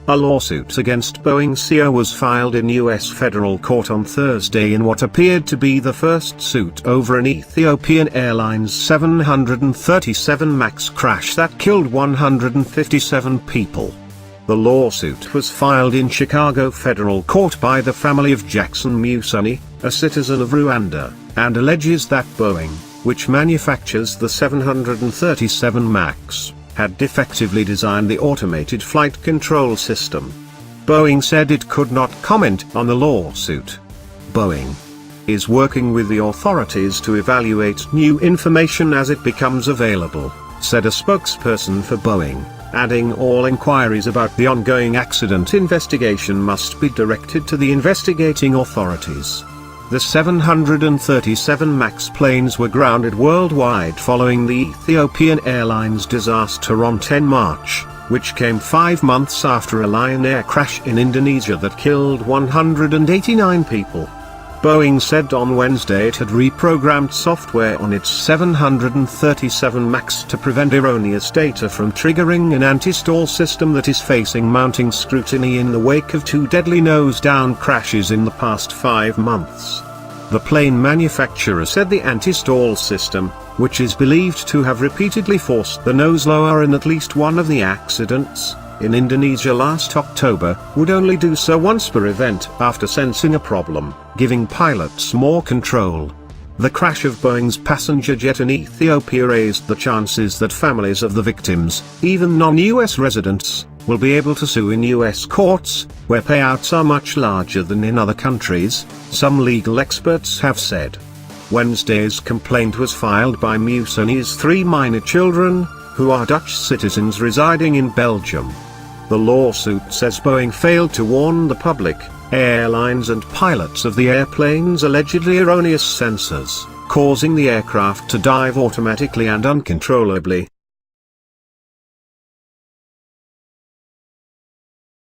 A lawsuit against Boeing CEO was filed in U.S. federal court on Thursday in what appeared to be the first suit over an Ethiopian Airlines 737 MAX crash that killed 157 people. The lawsuit was filed in Chicago federal court by the family of Jackson Musoni, a citizen of Rwanda, and alleges that Boeing, which manufactures the 737 MAX, had defectively designed the automated flight control system. Boeing said it could not comment on the lawsuit. Boeing is working with the authorities to evaluate new information as it becomes available, said a spokesperson for Boeing, adding all inquiries about the ongoing accident investigation must be directed to the investigating authorities. The 737 MAX planes were grounded worldwide following the Ethiopian Airlines disaster on 10 March, which came 5 months after a Lion Air crash in Indonesia that killed 189 people. Boeing said on Wednesday it had reprogrammed software on its 737 MAX to prevent erroneous data from triggering an anti-stall system that is facing mounting scrutiny in the wake of 2 deadly nose-down crashes in the past 5 months. The plane manufacturer said the anti-stall system, which is believed to have repeatedly forced the nose lower in at least one of the accidents in Indonesia last October, would only do so once per event after sensing a problem, giving pilots more control. The crash of Boeing's passenger jet in Ethiopia raised the chances that families of the victims, even non-US residents, will be able to sue in US courts, where payouts are much larger than in other countries, some legal experts have said. Wednesday's complaint was filed by Musoni's 3 minor children, who are Dutch citizens residing in Belgium. The lawsuit says Boeing failed to warn the public, airlines and pilots of the airplane's allegedly erroneous sensors, causing the aircraft to dive automatically and uncontrollably.